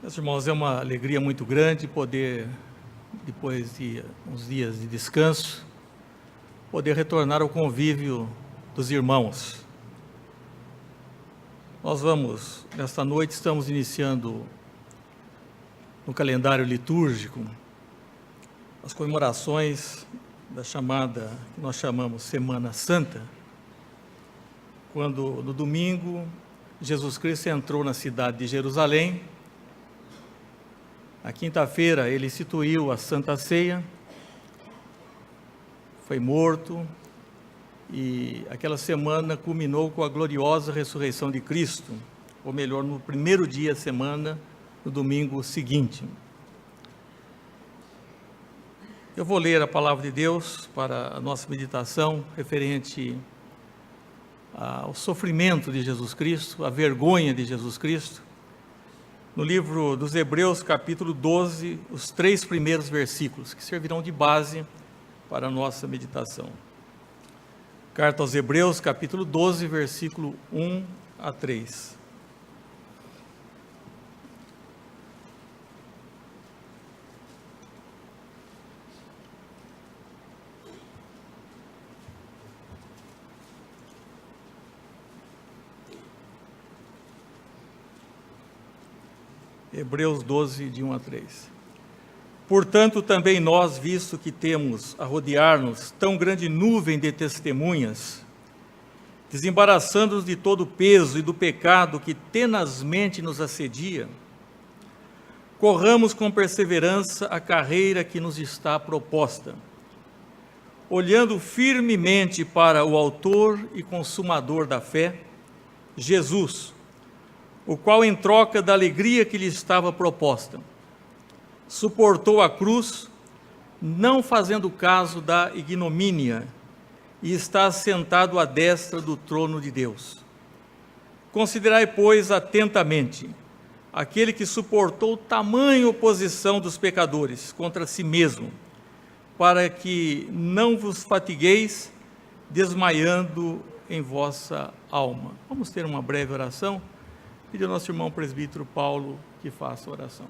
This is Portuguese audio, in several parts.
Meus irmãos, é uma alegria muito grande poder, depois de uns dias de descanso, poder retornar ao convívio dos irmãos. Nesta noite, estamos iniciando no calendário litúrgico as comemorações da chamada, que nós chamamos Semana Santa, quando no domingo Jesus Cristo entrou na cidade de Jerusalém. Na quinta-feira ele instituiu a Santa Ceia, foi morto e aquela semana culminou com a gloriosa ressurreição de Cristo, ou melhor, no primeiro dia da semana, no domingo seguinte. Eu vou ler a palavra de Deus para a nossa meditação referente ao sofrimento de Jesus Cristo, à vergonha de Jesus Cristo, no livro dos Hebreus, capítulo 12, os 3 primeiros versículos, que servirão de base para a nossa meditação. Carta aos Hebreus, capítulo 12, versículo 1 a 3. Hebreus 12, de 1 a 3. Portanto, também nós, visto que temos a rodear-nos tão grande nuvem de testemunhas, desembaraçando-nos de todo o peso e do pecado que tenazmente nos assedia, corramos com perseverança a carreira que nos está proposta, olhando firmemente para o autor e consumador da fé, Jesus, o qual, em troca da alegria que lhe estava proposta, suportou a cruz, não fazendo caso da ignomínia, e está assentado à destra do trono de Deus. Considerai, pois, atentamente aquele que suportou tamanha oposição dos pecadores contra si mesmo, para que não vos fatigueis desmaiando em vossa alma. Vamos ter uma breve oração. Pedir ao nosso irmão presbítero Paulo que faça a oração.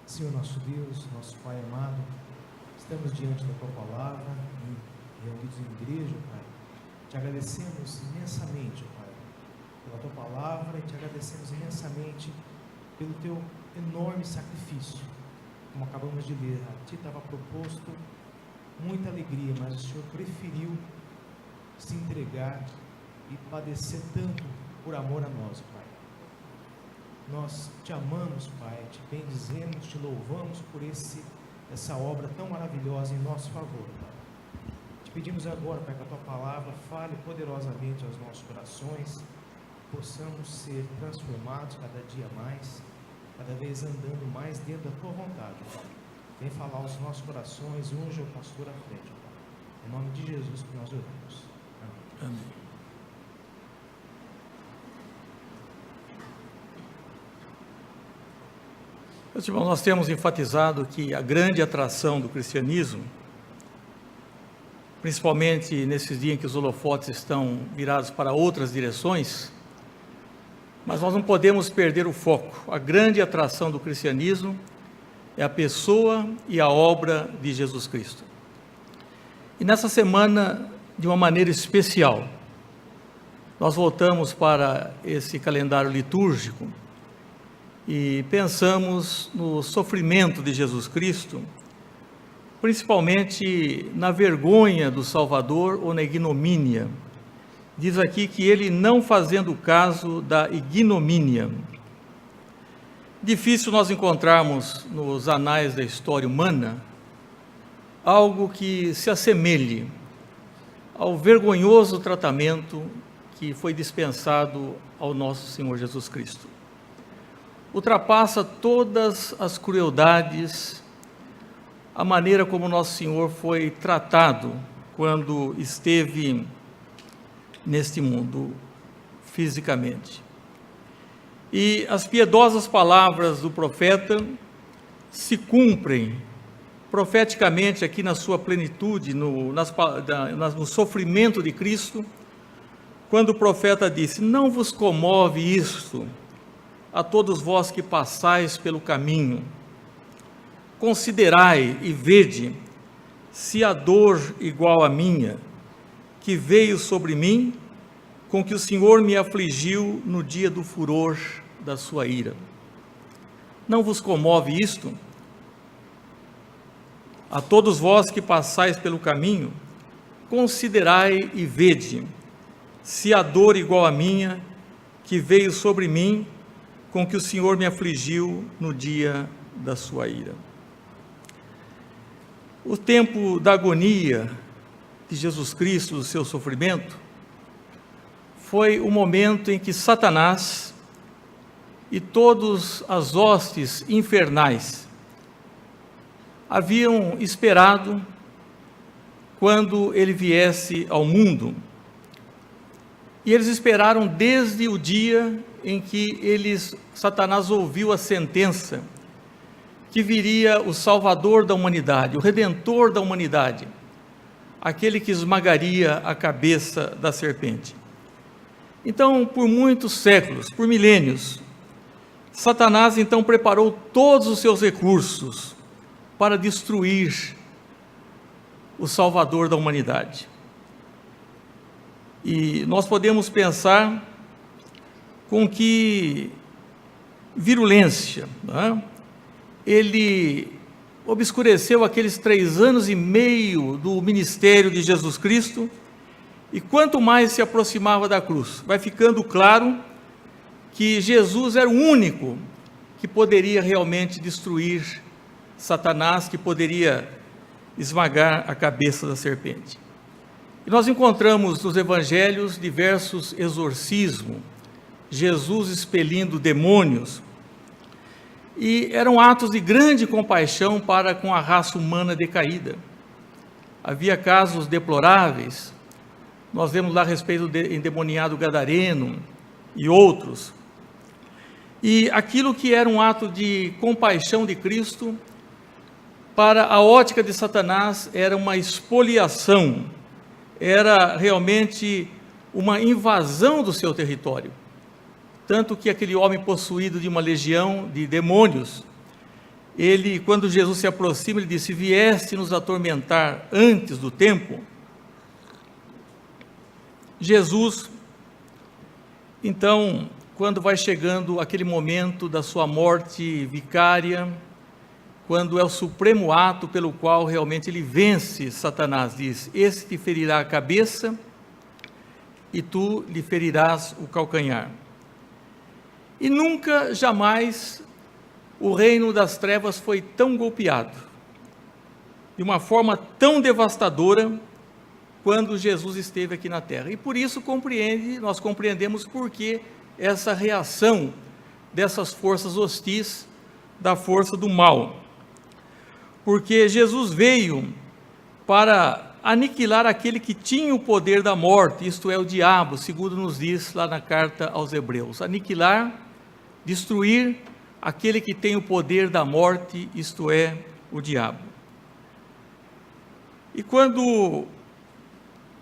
Senhor nosso Deus, nosso Pai amado, estamos diante da Tua Palavra, reunidos em igreja, Pai. Te agradecemos imensamente, Pai, pela Tua Palavra, e te agradecemos imensamente pelo Teu enorme sacrifício. Como acabamos de ler, a Ti estava proposto muita alegria, mas o Senhor preferiu se entregar e padecer tanto por amor a nós, Pai. Nós te amamos, Pai, te bendizemos, te louvamos por essa obra tão maravilhosa em nosso favor, Pai. Te pedimos agora, Pai, que a Tua Palavra fale poderosamente aos nossos corações, possamos ser transformados cada dia mais, cada vez andando mais dentro da Tua vontade, Pai. Vem falar aos nossos corações e unja o pastor à frente, Pai. Em nome de Jesus que nós oramos. Amém. Amém. Meus irmãos, nós temos enfatizado que a grande atração do cristianismo, principalmente nesses dias em que os holofotes estão virados para outras direções, mas nós não podemos perder o foco. A grande atração do cristianismo é a pessoa e a obra de Jesus Cristo. E nessa semana, de uma maneira especial, nós voltamos para esse calendário litúrgico e pensamos no sofrimento de Jesus Cristo, principalmente na vergonha do Salvador ou na ignomínia. Diz aqui que ele não fazendo caso da ignomínia. Difícil nós encontrarmos nos anais da história humana algo que se assemelhe ao vergonhoso tratamento que foi dispensado ao nosso Senhor Jesus Cristo. Ultrapassa todas as crueldades a maneira como nosso Senhor foi tratado quando esteve neste mundo fisicamente. E as piedosas palavras do profeta se cumprem profeticamente aqui na sua plenitude, no sofrimento de Cristo, quando o profeta disse: não vos comove isto a todos vós que passais pelo caminho, considerai e vede se a dor igual à minha, que veio sobre mim, com que o Senhor me afligiu no dia do furor da sua ira. Não vos comove isto? A todos vós que passais pelo caminho, considerai e vede, se a dor igual à minha, que veio sobre mim, com que o Senhor me afligiu no dia da sua ira. O tempo da agonia de Jesus Cristo, do seu sofrimento, foi o momento em que Satanás e todas as hostes infernais haviam esperado quando ele viesse ao mundo. E eles esperaram desde o dia em que Satanás ouviu a sentença que viria o Salvador da humanidade, o Redentor da humanidade, aquele que esmagaria a cabeça da serpente. Então, por muitos séculos, por milênios, Satanás então preparou todos os seus recursos para destruir o Salvador da humanidade. E nós podemos pensar com que virulência, não é? Ele obscureceu aqueles 3 anos e meio do ministério de Jesus Cristo, e quanto mais se aproximava da cruz, vai ficando claro que Jesus era o único que poderia realmente destruir Satanás, que poderia esmagar a cabeça da serpente. E nós encontramos nos evangelhos diversos exorcismos, Jesus expelindo demônios, e eram atos de grande compaixão para com a raça humana decaída. Havia casos deploráveis, nós vemos lá a respeito do endemoniado gadareno e outros, e aquilo que era um ato de compaixão de Cristo, para a ótica de Satanás era uma expoliação, era realmente uma invasão do seu território. Tanto que aquele homem possuído de uma legião de demônios, ele, quando Jesus se aproxima, ele disse: se vieste nos atormentar antes do tempo, Jesus, então, quando vai chegando aquele momento da sua morte vicária, quando é o supremo ato pelo qual realmente ele vence Satanás, diz: esse te ferirá a cabeça e tu lhe ferirás o calcanhar. E nunca, jamais, o reino das trevas foi tão golpeado, de uma forma tão devastadora, quando Jesus esteve aqui na terra. E por isso nós compreendemos por que essa reação dessas forças hostis, da força do mal. Porque Jesus veio para aniquilar aquele que tinha o poder da morte, isto é, o diabo, segundo nos diz lá na carta aos Hebreus. Aniquilar, destruir aquele que tem o poder da morte, isto é, o diabo. E quando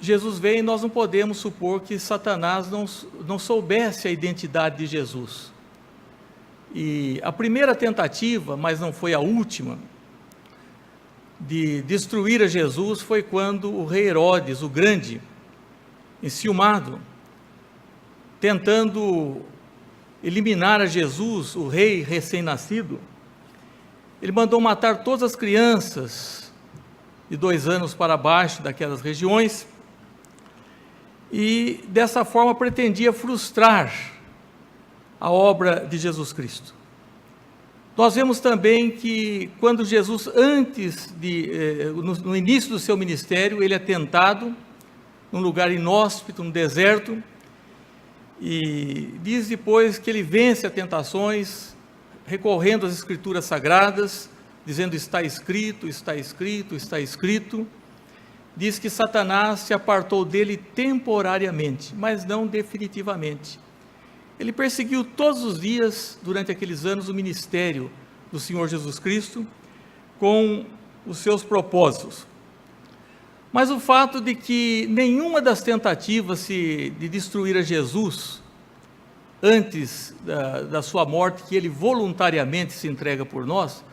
Jesus vem, nós não podemos supor que Satanás não soubesse a identidade de Jesus. E a primeira tentativa, mas não foi a última, de destruir a Jesus foi quando o rei Herodes, o Grande, enciumado, tentando eliminar a Jesus, o rei recém-nascido, ele mandou matar todas as crianças de 2 anos para baixo daquelas regiões, e dessa forma pretendia frustrar a obra de Jesus Cristo. Nós vemos também que quando Jesus, no início do seu ministério, ele é tentado num lugar inóspito, no deserto, e diz depois que ele vence as tentações, recorrendo às Escrituras Sagradas, dizendo: está escrito, está escrito, está escrito. Diz que Satanás se apartou dele temporariamente, mas não definitivamente. ele perseguiu todos os dias, durante aqueles anos, o ministério do Senhor Jesus Cristo, com os seus propósitos. Mas o fato de que nenhuma das tentativas de destruir a Jesus, antes da sua morte, que ele voluntariamente se entrega por nós,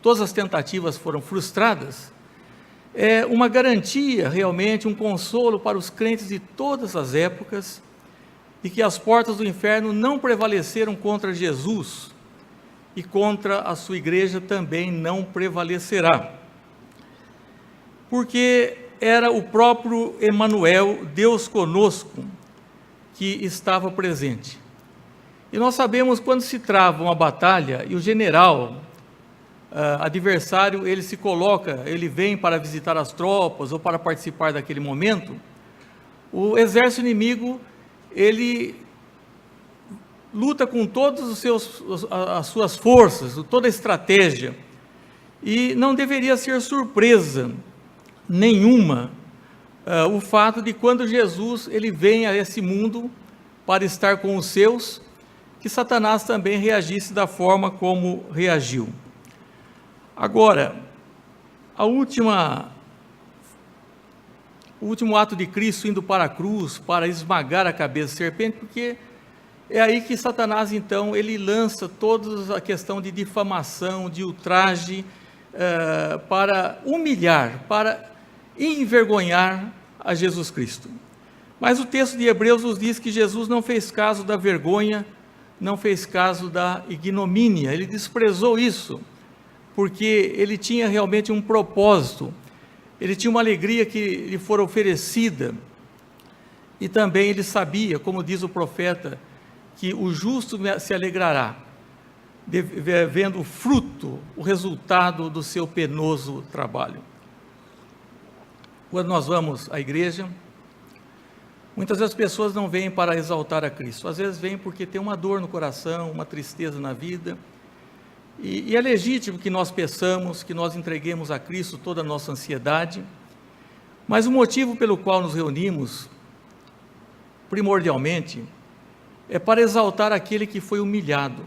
todas as tentativas foram frustradas, é uma garantia, realmente, um consolo para os crentes de todas as épocas, de que as portas do inferno não prevaleceram contra Jesus, e contra a sua igreja também não prevalecerá. Porque era o próprio Emanuel, Deus conosco, que estava presente. E nós sabemos, quando se trava uma batalha, e o general, adversário, ele se coloca, ele vem para visitar as tropas, ou para participar daquele momento, o exército inimigo, ele luta com todas as suas forças, toda a estratégia, e não deveria ser surpresa nenhuma o fato de, quando Jesus ele vem a esse mundo para estar com os seus, que Satanás também reagisse da forma como reagiu. Agora, o último ato de Cristo indo para a cruz, para esmagar a cabeça da serpente, porque é aí que Satanás, então, ele lança toda a questão de difamação, de ultraje, para humilhar, para envergonhar a Jesus Cristo. Mas o texto de Hebreus nos diz que Jesus não fez caso da vergonha, não fez caso da ignomínia, ele desprezou isso, porque ele tinha realmente um propósito, ele tinha uma alegria que lhe fora oferecida, e também ele sabia, como diz o profeta, que o justo se alegrará, vendo o fruto, o resultado do seu penoso trabalho. Quando nós vamos à igreja, muitas vezes as pessoas não vêm para exaltar a Cristo, às vezes vêm porque tem uma dor no coração, uma tristeza na vida, e é legítimo que nós peçamos, que nós entreguemos a Cristo toda a nossa ansiedade, mas o motivo pelo qual nos reunimos, primordialmente, é para exaltar aquele que foi humilhado,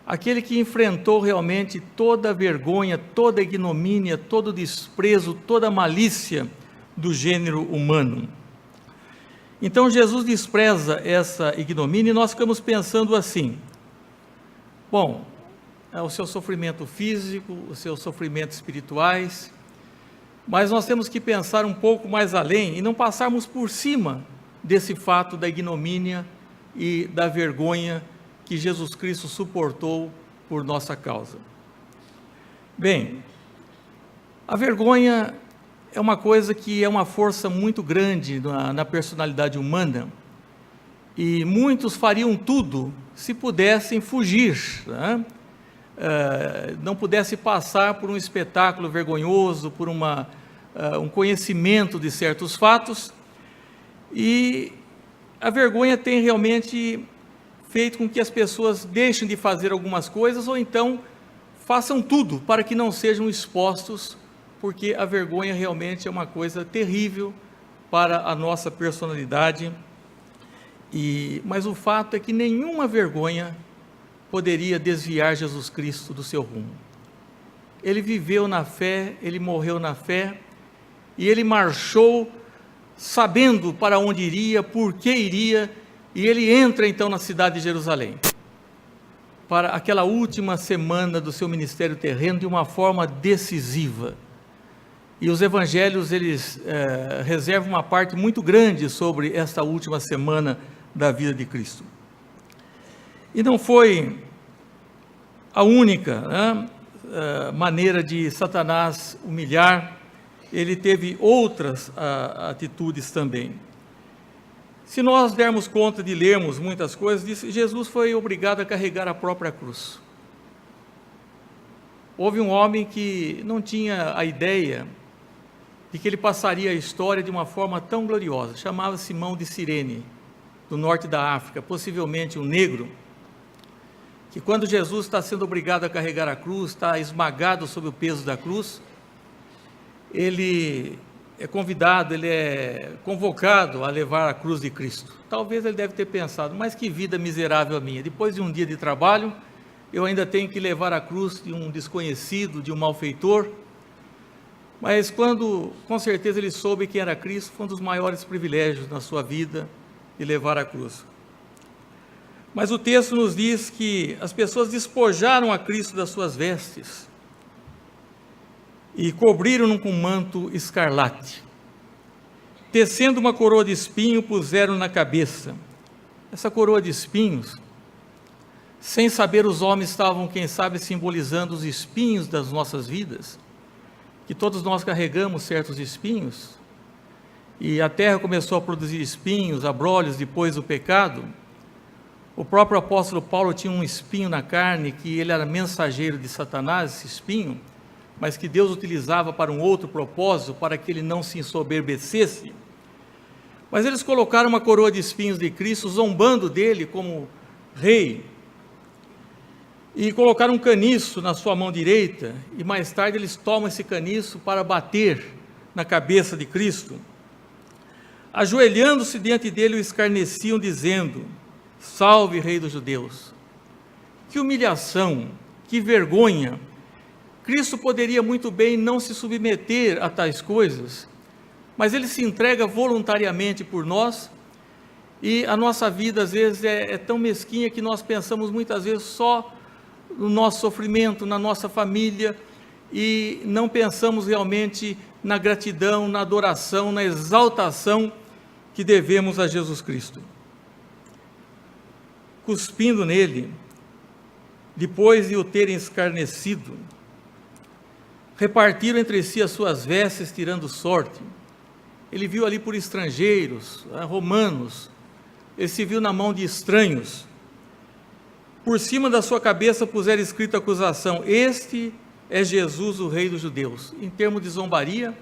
aquele que enfrentou realmente toda a vergonha, toda a ignomínia, todo o desprezo, toda a malícia do gênero humano. Então Jesus despreza essa ignomínia, e nós ficamos pensando assim: bom, o seu sofrimento físico, os seus sofrimentos espirituais, mas nós temos que pensar um pouco mais além e não passarmos por cima desse fato da ignomínia e da vergonha que Jesus Cristo suportou por nossa causa. Bem, a vergonha é uma coisa que é uma força muito grande na personalidade humana, e muitos fariam tudo se pudessem fugir, né? Não pudesse passar por um espetáculo vergonhoso, por um conhecimento de certos fatos, e a vergonha tem realmente feito com que as pessoas deixem de fazer algumas coisas, ou então façam tudo para que não sejam expostos, porque a vergonha realmente é uma coisa terrível para a nossa personalidade. Mas o fato é que nenhuma vergonha poderia desviar Jesus Cristo do seu rumo. Ele viveu na fé, ele morreu na fé, e ele marchou sabendo para onde iria, por que iria, e ele entra então na cidade de Jerusalém, para aquela última semana do seu ministério terreno, de uma forma decisiva. E os evangelhos, eles reservam uma parte muito grande sobre essa última semana da vida de Cristo. E não foi a única maneira de Satanás humilhar, ele teve outras atitudes também. Se nós dermos conta de lermos muitas coisas, Jesus foi obrigado a carregar a própria cruz. Houve um homem que não tinha a ideia de que ele passaria a história de uma forma tão gloriosa, chamava Simão de Cirene, do norte da África, possivelmente um negro, que quando Jesus está sendo obrigado a carregar a cruz, está esmagado sob o peso da cruz, ele é convidado, ele é convocado a levar a cruz de Cristo. Talvez ele deve ter pensado, mas que vida miserável a minha. Depois de um dia de trabalho, eu ainda tenho que levar a cruz de um desconhecido, de um malfeitor. Mas quando, com certeza, ele soube quem era Cristo, foi um dos maiores privilégios na sua vida de levar a cruz. Mas o texto nos diz que as pessoas despojaram a Cristo das suas vestes e cobriram-no com um manto escarlate. Tecendo uma coroa de espinho, puseram na cabeça. Essa coroa de espinhos, sem saber os homens estavam, quem sabe, simbolizando os espinhos das nossas vidas, que todos nós carregamos certos espinhos, e a terra começou a produzir espinhos, abrolhos depois do pecado. O próprio apóstolo Paulo tinha um espinho na carne, que ele era mensageiro de Satanás, esse espinho, mas que Deus utilizava para um outro propósito, para que ele não se ensoberbecesse. Mas eles colocaram uma coroa de espinhos de Cristo, zombando dele como rei, e colocaram um caniço na sua mão direita, e mais tarde eles tomam esse caniço para bater na cabeça de Cristo. Ajoelhando-se diante dele, o escarneciam, dizendo: salve, Rei dos Judeus. Que humilhação, que vergonha! Cristo poderia muito bem não se submeter a tais coisas, mas ele se entrega voluntariamente por nós, e a nossa vida às vezes é tão mesquinha que nós pensamos muitas vezes só no nosso sofrimento, na nossa família, e não pensamos realmente na gratidão, na adoração, na exaltação que devemos a Jesus Cristo. Cuspindo nele, depois de o terem escarnecido, repartiram entre si as suas vestes, tirando sorte. Ele viu ali por estrangeiros, romanos, ele se viu na mão de estranhos. Por cima da sua cabeça puseram escrita a acusação: este é Jesus, o Rei dos Judeus, em termos de zombaria,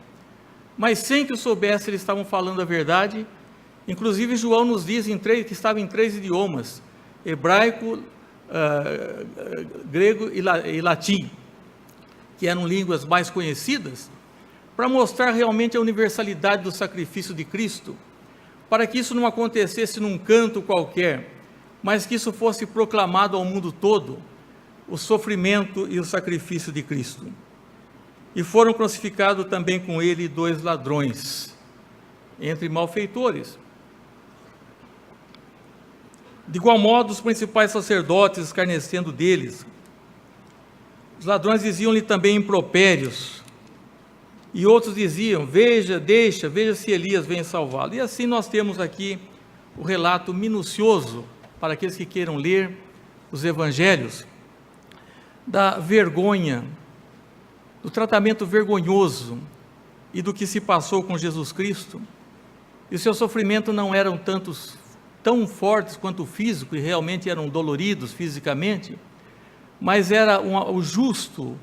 mas sem que o soubesse, eles estavam falando a verdade. Inclusive João nos diz que estava em 3 idiomas, hebraico, grego e latim, que eram línguas mais conhecidas, para mostrar realmente a universalidade do sacrifício de Cristo, para que isso não acontecesse num canto qualquer, mas que isso fosse proclamado ao mundo todo, o sofrimento e o sacrifício de Cristo. E foram crucificados também com ele 2 ladrões, entre malfeitores. De igual modo, os principais sacerdotes, escarnecendo deles, os ladrões diziam-lhe também impropérios, e outros diziam: veja se Elias vem salvá-lo. E assim nós temos aqui o relato minucioso, para aqueles que queiram ler os evangelhos, da vergonha, do tratamento vergonhoso e do que se passou com Jesus Cristo. E o seu sofrimento não eram tão fortes quanto o físico, e realmente eram doloridos fisicamente, mas era o justo,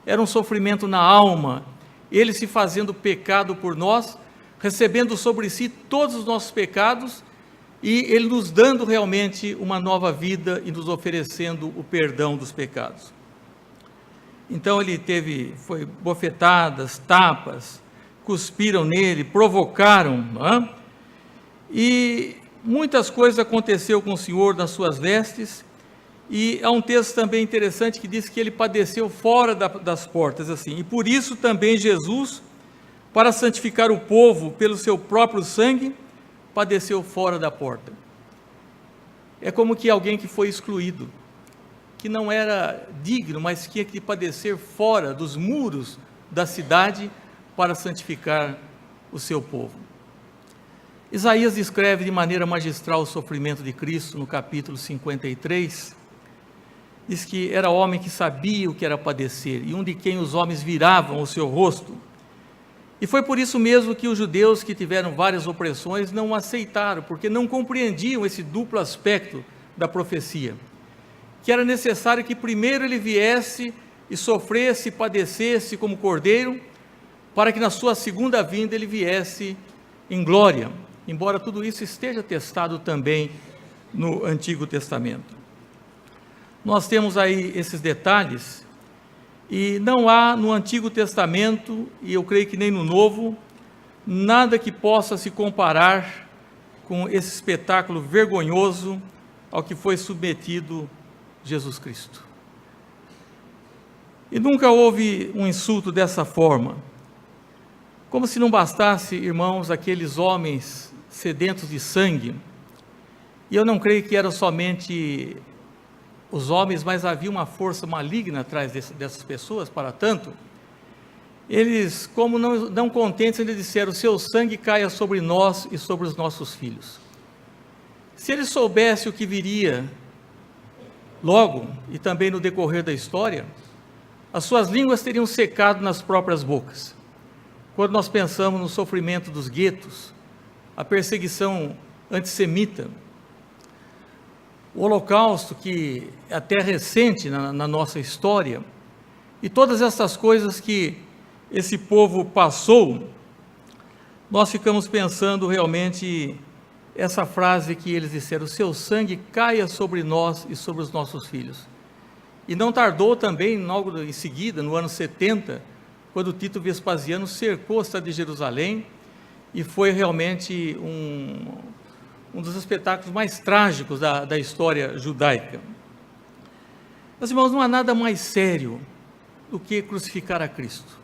era um sofrimento na alma, ele se fazendo pecado por nós, recebendo sobre si todos os nossos pecados, e ele nos dando realmente uma nova vida e nos oferecendo o perdão dos pecados. Então ele foi bofetadas, tapas, cuspiram nele, provocaram, e muitas coisas aconteceu com o Senhor nas suas vestes. E há um texto também interessante que diz que ele padeceu fora das portas, assim. E por isso também Jesus, para santificar o povo pelo seu próprio sangue, padeceu fora da porta. É como que alguém que foi excluído, que não era digno, mas tinha que padecer fora dos muros da cidade para santificar o seu povo. Isaías descreve de maneira magistral o sofrimento de Cristo no capítulo 53, diz que era homem que sabia o que era padecer, e um de quem os homens viravam o seu rosto. E foi por isso mesmo que os judeus, que tiveram várias opressões, não o aceitaram, porque não compreendiam esse duplo aspecto da profecia, que era necessário que primeiro ele viesse e sofresse, padecesse como cordeiro, para que na sua segunda vinda ele viesse em glória, embora tudo isso esteja atestado também no Antigo Testamento. Nós temos aí esses detalhes, e não há no Antigo Testamento, e eu creio que nem no Novo, nada que possa se comparar com esse espetáculo vergonhoso ao que foi submetido Jesus Cristo. E nunca houve um insulto dessa forma. Como se não bastasse, irmãos, aqueles homens sedentos de sangue, e eu não creio que eram somente os homens, mas havia uma força maligna atrás dessas pessoas, para tanto, eles, como não contentes, eles disseram: o seu sangue caia sobre nós e sobre os nossos filhos. Se eles soubessem o que viria logo, e também no decorrer da história, as suas línguas teriam secado nas próprias bocas. Quando nós pensamos no sofrimento dos guetos, a perseguição antissemita, o Holocausto, que é até recente na nossa história, e todas essas coisas que esse povo passou, nós ficamos pensando realmente essa frase que eles disseram: o seu sangue caia sobre nós e sobre os nossos filhos. E não tardou também, logo em seguida, no ano 70, quando Tito Vespasiano cercou a cidade de Jerusalém, e foi realmente um dos espetáculos mais trágicos da história judaica. Meus irmãos, não há nada mais sério do que crucificar a Cristo.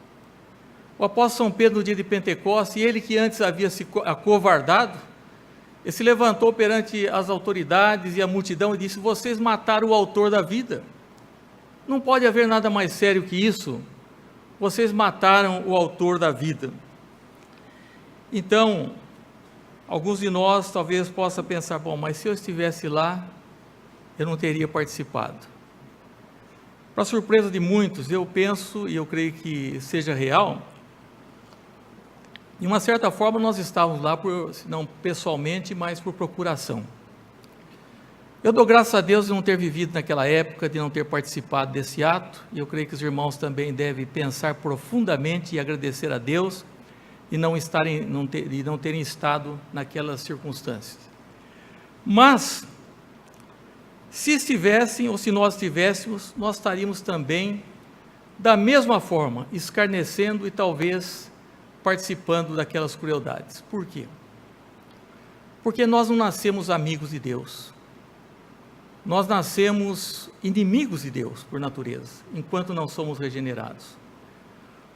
O apóstolo São Pedro, no dia de Pentecostes, ele que antes havia se acovardado, ele se levantou perante as autoridades e a multidão e disse: vocês mataram o autor da vida. Não pode haver nada mais sério que isso. Vocês mataram o autor da vida. Então, alguns de nós talvez possam pensar: bom, mas se eu estivesse lá, eu não teria participado. Para surpresa de muitos, eu penso, e eu creio que seja real, de uma certa forma nós estávamos lá, não pessoalmente, mas por procuração. Eu dou graças a Deus de não ter vivido naquela época, de não ter participado desse ato, e eu creio que os irmãos também devem pensar profundamente e agradecer a Deus e não terem estado naquelas circunstâncias. Mas, se estivessem, ou se nós estivéssemos, nós estaríamos também, da mesma forma, escarnecendo e talvez participando daquelas crueldades. Por quê? Porque nós não nascemos amigos de Deus. Nós nascemos inimigos de Deus, por natureza, enquanto não somos regenerados.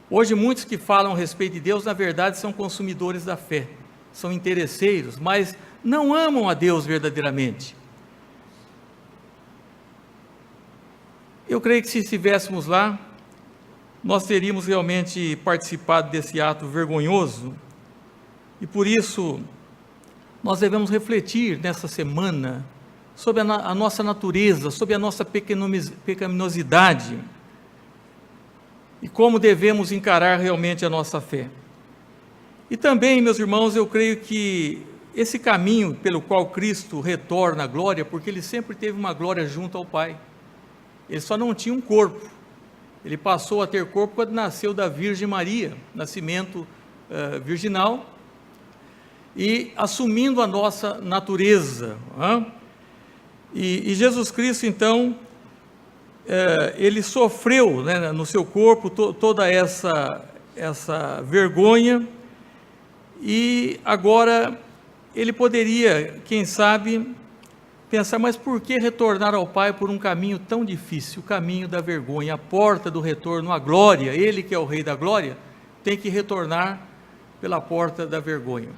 Hoje, muitos que falam a respeito de Deus, na verdade, são consumidores da fé, são interesseiros, mas não amam a Deus verdadeiramente. Eu creio que se estivéssemos lá, nós teríamos realmente participado desse ato vergonhoso, e por isso, nós devemos refletir nessa semana sobre a nossa natureza, sobre a nossa pecaminosidade, e como devemos encarar realmente a nossa fé. E também, meus irmãos, eu creio que esse caminho pelo qual Cristo retorna à glória, porque Ele sempre teve uma glória junto ao Pai, Ele só não tinha um corpo, Ele passou a ter corpo quando nasceu da Virgem Maria, nascimento virginal, e assumindo a nossa natureza, E Jesus Cristo, então, Ele sofreu, né, no seu corpo toda essa vergonha, e agora Ele poderia, quem sabe, pensar: mas por que retornar ao Pai por um caminho tão difícil, o caminho da vergonha, a porta do retorno à glória? Ele que é o Rei da glória, tem que retornar pela porta da vergonha.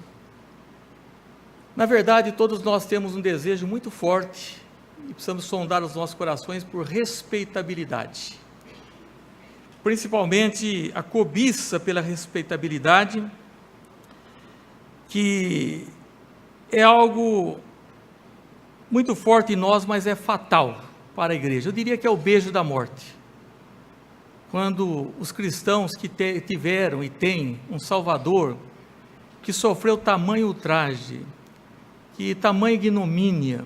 Na verdade, todos nós temos um desejo muito forte, e precisamos sondar os nossos corações por respeitabilidade, principalmente a cobiça pela respeitabilidade, que é algo muito forte em nós, mas é fatal para a igreja. Eu diria que é o beijo da morte. Quando os cristãos que tiveram e têm um Salvador, que sofreu tamanho ultraje, que tamanha ignomínia,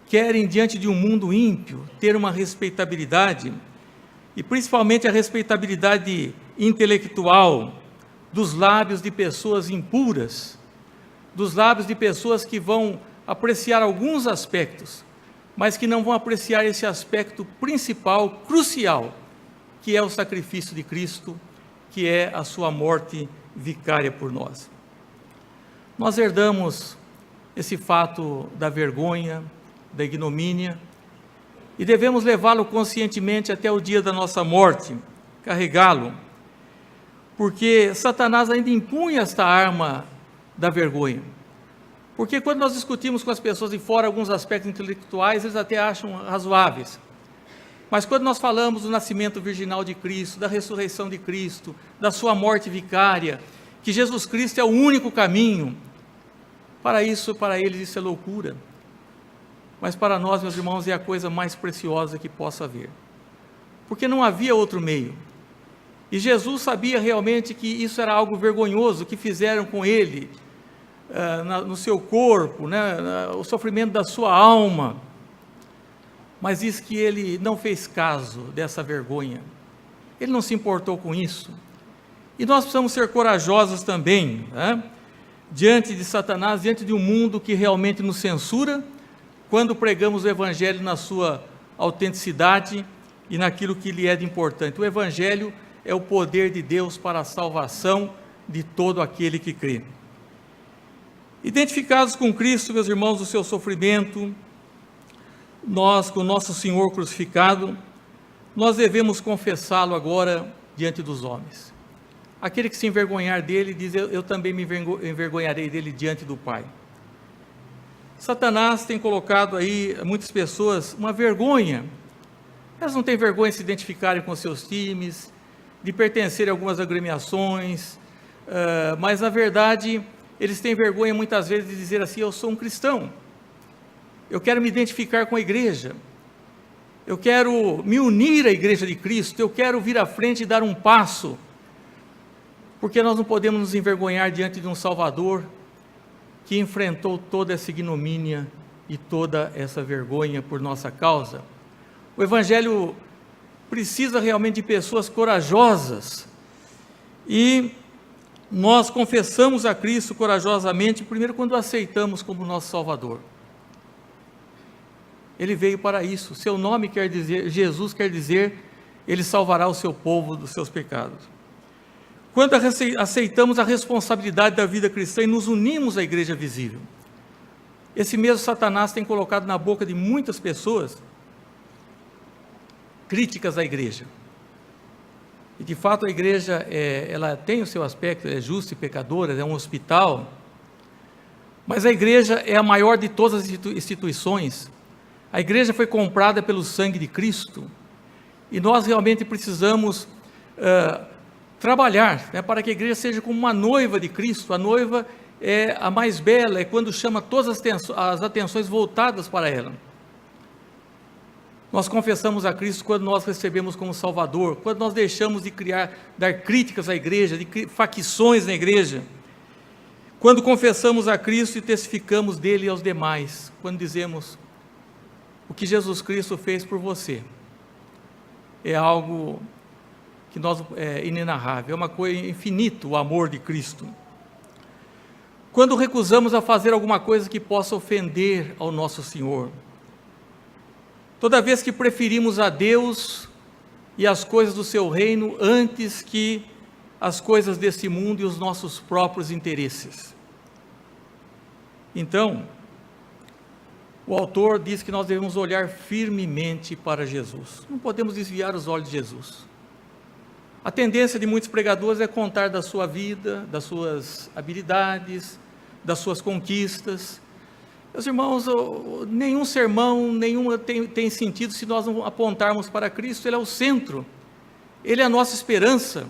querem, diante de um mundo ímpio, ter uma respeitabilidade, e principalmente a respeitabilidade intelectual, dos lábios de pessoas impuras, dos lábios de pessoas que vão apreciar alguns aspectos, mas que não vão apreciar esse aspecto principal, crucial, que é o sacrifício de Cristo, que é a sua morte vicária por nós. Nós herdamos esse fato da vergonha, da ignomínia, e devemos levá-lo conscientemente até o dia da nossa morte, carregá-lo, porque Satanás ainda impunha esta arma da vergonha. Porque quando nós discutimos com as pessoas de fora alguns aspectos intelectuais, eles até acham razoáveis. Mas quando nós falamos do nascimento virginal de Cristo, da ressurreição de Cristo, da sua morte vicária, que Jesus Cristo é o único caminho, para eles isso é loucura. Mas para nós, meus irmãos, é a coisa mais preciosa que possa haver. Porque não havia outro meio. E Jesus sabia realmente que isso era algo vergonhoso, que fizeram com ele, no seu corpo, o sofrimento da sua alma. Mas diz que ele não fez caso dessa vergonha. Ele não se importou com isso. E nós precisamos ser corajosos também, diante de Satanás, diante de um mundo que realmente nos censura, quando pregamos o Evangelho na sua autenticidade e naquilo que lhe é de importante. O Evangelho é o poder de Deus para a salvação de todo aquele que crê. Identificados com Cristo, meus irmãos, o seu sofrimento, nós, com o nosso Senhor crucificado, nós devemos confessá-lo agora diante dos homens. Aquele que se envergonhar dele, diz, eu também me envergonharei dele diante do Pai. Satanás tem colocado aí muitas pessoas uma vergonha. Elas não têm vergonha de se identificarem com seus times, de pertencerem a algumas agremiações, mas na verdade eles têm vergonha muitas vezes de dizer assim: eu sou um cristão, eu quero me identificar com a igreja, eu quero me unir à igreja de Cristo, eu quero vir à frente e dar um passo, porque nós não podemos nos envergonhar diante de um Salvador que enfrentou toda essa ignomínia e toda essa vergonha por nossa causa. O Evangelho precisa realmente de pessoas corajosas, e nós confessamos a Cristo corajosamente, primeiro quando o aceitamos como nosso Salvador. Ele veio para isso, seu nome quer dizer, Jesus quer dizer, ele salvará o seu povo dos seus pecados. Quando aceitamos a responsabilidade da vida cristã e nos unimos à igreja visível, esse mesmo Satanás tem colocado na boca de muitas pessoas críticas à igreja. E de fato a igreja, ela tem o seu aspecto, é justa e pecadora, é um hospital, mas a igreja é a maior de todas as instituições. A igreja foi comprada pelo sangue de Cristo, e nós realmente precisamos trabalhar, para que a igreja seja como uma noiva de Cristo. A noiva é a mais bela, é quando chama todas as atenções voltadas para ela. Nós confessamos a Cristo quando nós recebemos como Salvador, quando nós deixamos de dar críticas à igreja, de facções na igreja, quando confessamos a Cristo e testificamos dele aos demais, quando dizemos: o que Jesus Cristo fez por você é algo que é inenarrável, é uma coisa infinita, o amor de Cristo. Quando recusamos a fazer alguma coisa que possa ofender ao nosso Senhor, toda vez que preferimos a Deus e as coisas do seu reino antes que as coisas desse mundo e os nossos próprios interesses. Então, o autor diz que nós devemos olhar firmemente para Jesus, não podemos desviar os olhos de Jesus. A tendência de muitos pregadores é contar da sua vida, das suas habilidades, das suas conquistas. Meus irmãos, nenhum sermão, nenhuma tem sentido se nós não apontarmos para Cristo. Ele é o centro, Ele é a nossa esperança.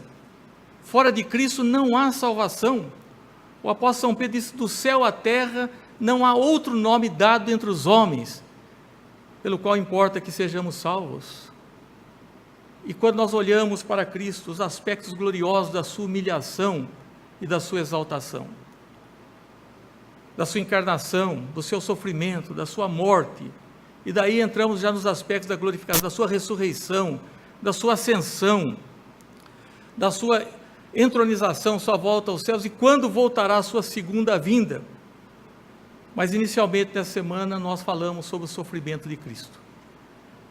Fora de Cristo não há salvação. O apóstolo São Pedro disse: do céu à terra não há outro nome dado entre os homens, pelo qual importa que sejamos salvos. E quando nós olhamos para Cristo, os aspectos gloriosos da sua humilhação e da sua exaltação, da sua encarnação, do seu sofrimento, da sua morte, e daí entramos já nos aspectos da glorificação, da sua ressurreição, da sua ascensão, da sua entronização, sua volta aos céus, e quando voltará a sua segunda vinda. Mas inicialmente nessa semana nós falamos sobre o sofrimento de Cristo,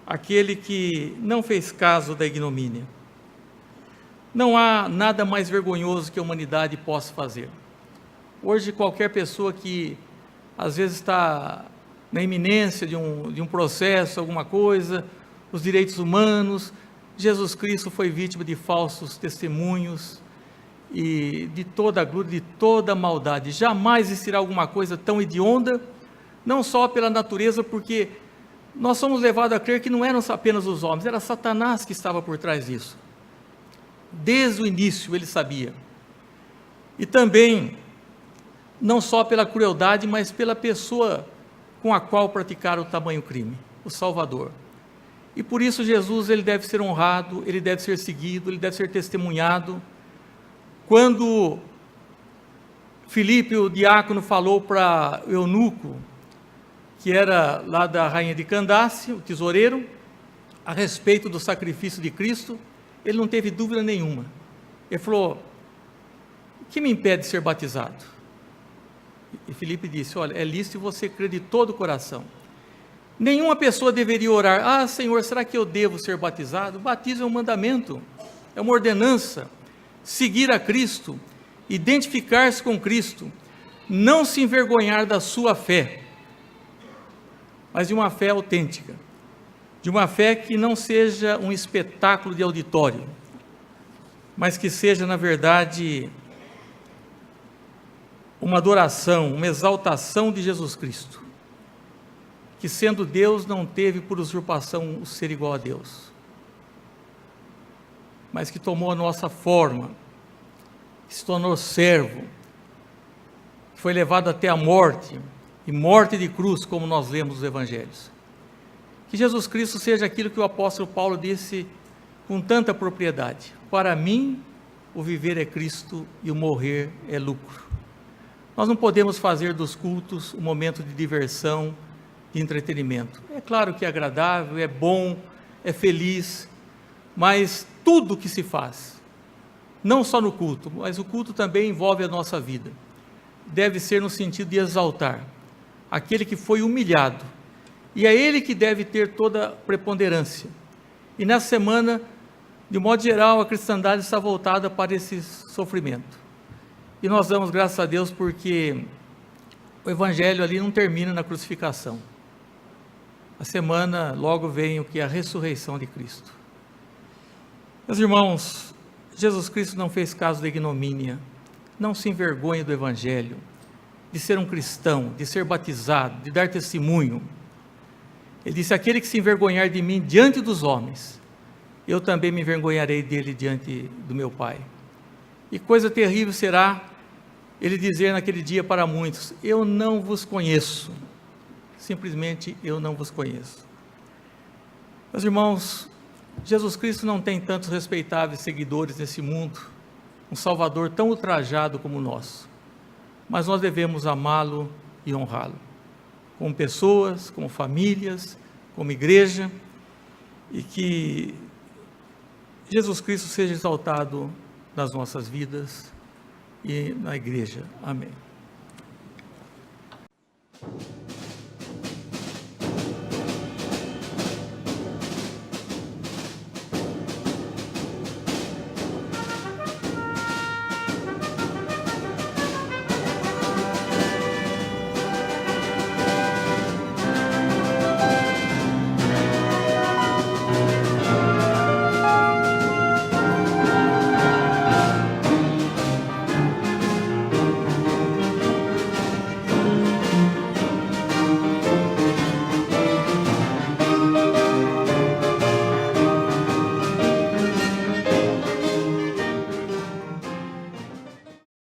aquele que não fez caso da ignomínia, Não há nada mais vergonhoso que a humanidade possa fazer. Hoje, qualquer pessoa que às vezes está na iminência de um processo, alguma coisa, os direitos humanos, Jesus Cristo foi vítima de falsos testemunhos e de toda a glória, de toda a maldade. Jamais existirá alguma coisa tão hedionda, não só pela natureza, porque nós somos levados a crer que não eram apenas os homens, era Satanás que estava por trás disso. Desde o início ele sabia. E também, não só pela crueldade, mas pela pessoa com a qual praticaram o tamanho crime, o Salvador. E por isso Jesus, ele deve ser honrado, ele deve ser seguido, ele deve ser testemunhado. Quando Filipe, o diácono, falou para o eunuco, que era lá da rainha de Candace, o tesoureiro, a respeito do sacrifício de Cristo, ele não teve dúvida nenhuma. Ele falou: o que me impede de ser batizado? E Filipe disse: olha, é lícito você crer de todo o coração. Nenhuma pessoa deveria orar: ah, Senhor, será que eu devo ser batizado? O batismo é um mandamento, é uma ordenança. Seguir a Cristo, identificar-se com Cristo, não se envergonhar da sua fé, mas de uma fé autêntica, de uma fé que não seja um espetáculo de auditório, mas que seja, na verdade, uma adoração, uma exaltação de Jesus Cristo, que sendo Deus não teve por usurpação o ser igual a Deus, mas que tomou a nossa forma, que se tornou servo, que foi levado até a morte, e morte de cruz, como nós lemos nos Evangelhos. Que Jesus Cristo seja aquilo que o apóstolo Paulo disse com tanta propriedade: para mim, o viver é Cristo e o morrer é lucro. Nós não podemos fazer dos cultos um momento de diversão, de entretenimento. É claro que é agradável, é bom, é feliz, mas tudo que se faz, não só no culto, mas o culto também envolve a nossa vida, deve ser no sentido de exaltar aquele que foi humilhado, e é ele que deve ter toda a preponderância. E nessa semana, de modo geral, a cristandade está voltada para esse sofrimento, e nós damos graças a Deus porque o Evangelho ali não termina na crucificação. A semana logo vem o que é a ressurreição de Cristo. Meus irmãos, Jesus Cristo não fez caso da ignomínia, não se envergonhe do Evangelho, de ser um cristão, de ser batizado, de dar testemunho. Ele disse: aquele que se envergonhar de mim diante dos homens, eu também me envergonharei dele diante do meu Pai. E coisa terrível será ele dizer naquele dia para muitos: eu não vos conheço, simplesmente eu não vos conheço. Meus irmãos, Jesus Cristo não tem tantos respeitáveis seguidores nesse mundo, um Salvador tão ultrajado como o nosso, mas nós devemos amá-lo e honrá-lo, como pessoas, como famílias, como igreja, e que Jesus Cristo seja exaltado nas nossas vidas e na igreja. Amém.